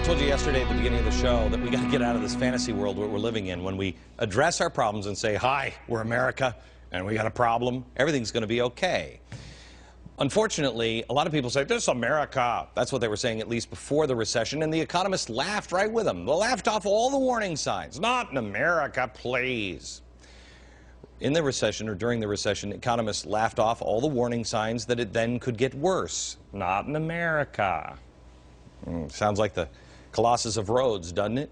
told you yesterday at the beginning of the show that we got to get out of this fantasy world that we're living in. When we address our problems and say, hi, we're America, and we got a problem, everything's going to be okay. Unfortunately, a lot of people say, this is America. That's what they were saying at least before the recession, and the economists laughed right with them. They laughed off all the warning signs. Not in America, please. In the recession, or during the recession, economists laughed off all the warning signs that it then could get worse. Not in America. Sounds like the Colossus of Rhodes, doesn't it?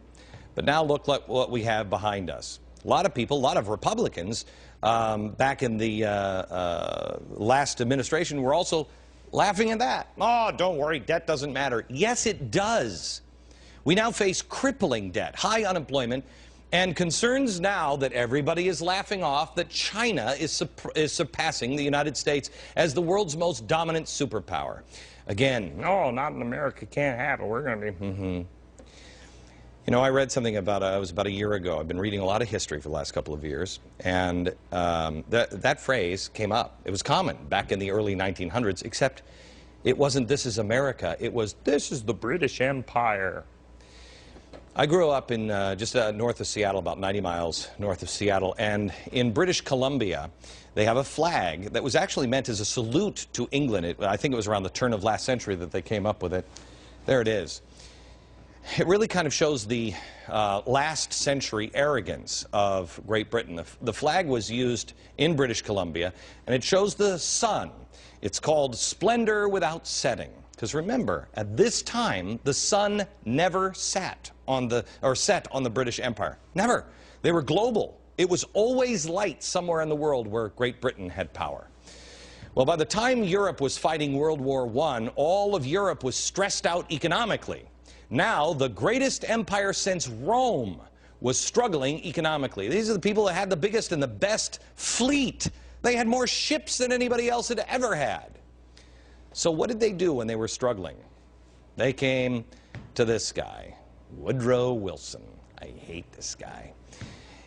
But now look at what we have behind us. A lot of people, a lot of Republicans, back in the last administration were also laughing at that. Oh, don't worry, debt doesn't matter. Yes, it does. We now face crippling debt, high unemployment, and concerns now that everybody is laughing off that China is surpassing the United States as the world's most dominant superpower. Again, no, not in America, can't have it, we're going to be, You know, I read something about, it was about a year ago. I've been reading a lot of history for the last couple of years, and that phrase came up. It was common back in the early 1900s, except it wasn't "this is America," it was "this is the British Empire." I grew up in just north of Seattle, about 90 miles north of Seattle, and in British Columbia, they have a flag that was actually meant as a salute to England. I think it was around the turn of last century that they came up with it. There it is. It really kind of shows the last century arrogance of Great Britain. The flag was used in British Columbia, and it shows the sun. It's called Splendor Without Setting. Because remember, at this time, the sun never set on the British Empire. Never. They were global. It was always light somewhere in the world where Great Britain had power. Well, by the time Europe was fighting World War I, all of Europe was stressed out economically. Now, the greatest empire since Rome was struggling economically. These are the people that had the biggest and the best fleet. They had more ships than anybody else had ever had. So what did they do when they were struggling? They came to this guy, Woodrow Wilson. I hate this guy.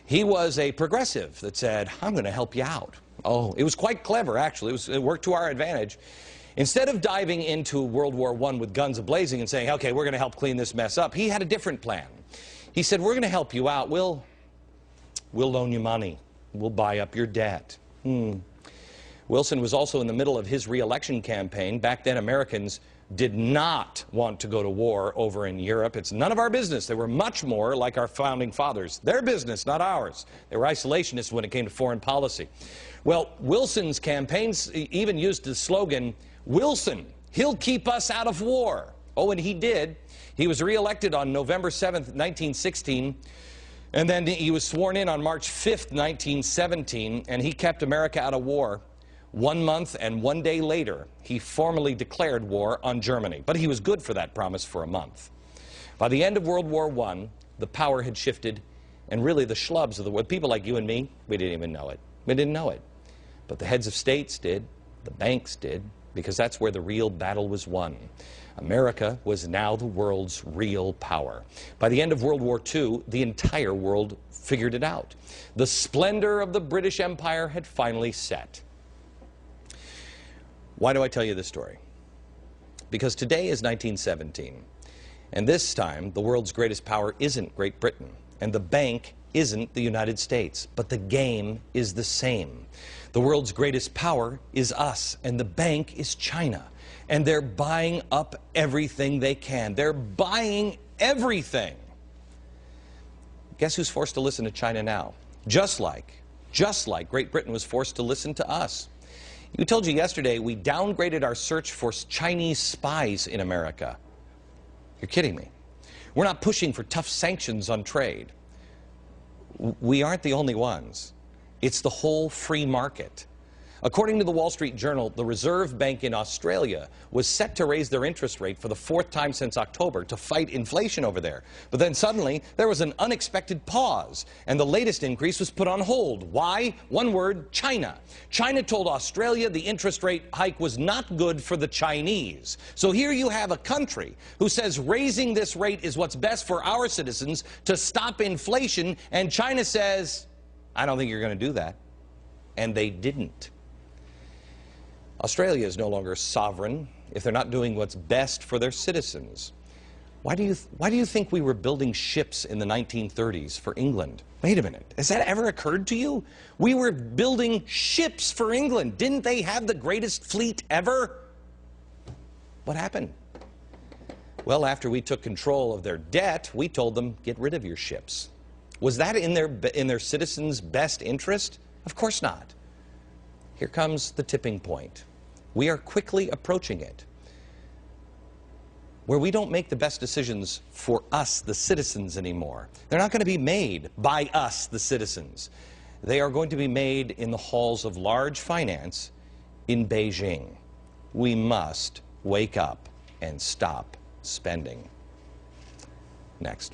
He was a progressive that said, I'm going to help you out. Oh, it was quite clever, actually. It worked to our advantage. Instead of diving into World War I with guns a-blazing and saying, okay, we're going to help clean this mess up, he had a different plan. He said, we're going to help you out. We'll loan you money. We'll buy up your debt. Wilson was also in the middle of his re-election campaign. Back then, Americans did not want to go to war over in Europe. It's none of our business. They were much more like our founding fathers. Their business, not ours. They were isolationists when it came to foreign policy. Well, Wilson's campaigns even used the slogan, Wilson, he'll keep us out of war. Oh, and he did. He was re-elected on November 7th, 1916. And then he was sworn in on March 5th, 1917, and he kept America out of war. 1 month and 1 day later, he formally declared war on Germany. But he was good for that promise for a month. By the end of World War I, the power had shifted, and really the schlubs of the world, people like you and me, we didn't even know it. We didn't know it. But the heads of states did, the banks did, because that's where the real battle was won. America was now the world's real power. By the end of World War II, the entire world figured it out. The splendor of the British Empire had finally set. Why do I tell you this story? Because today is 1917, and this time the world's greatest power isn't Great Britain, and the bank isn't the United States, but the game is the same. The world's greatest power is us, and the bank is China, and they're buying up everything they can. They're buying everything. Guess who's forced to listen to China now? Just like Great Britain was forced to listen to us. We told you yesterday we downgraded our search for Chinese spies in America. You're kidding me. We're not pushing for tough sanctions on trade. We aren't the only ones. It's the whole free market. According to the Wall Street Journal, the Reserve Bank in Australia was set to raise their interest rate for the 4th time since October to fight inflation over there. But then suddenly, there was an unexpected pause, and the latest increase was put on hold. Why? One word, China. China told Australia the interest rate hike was not good for the Chinese. So here you have a country who says raising this rate is what's best for our citizens to stop inflation, and China says, I don't think you're going to do that. And they didn't. Australia is no longer sovereign if they're not doing what's best for their citizens. Why do you think we were building ships in the 1930s for England? Wait a minute. Has that ever occurred to you? We were building ships for England. Didn't they have the greatest fleet ever? What happened? Well, after we took control of their debt, we told them, get rid of your ships. Was that in their citizens' best interest? Of course not. Here comes the tipping point. We are quickly approaching it, where we don't make the best decisions for us, the citizens, anymore. They're not going to be made by us, the citizens. They are going to be made in the halls of large finance in Beijing. We must wake up and stop spending. Next.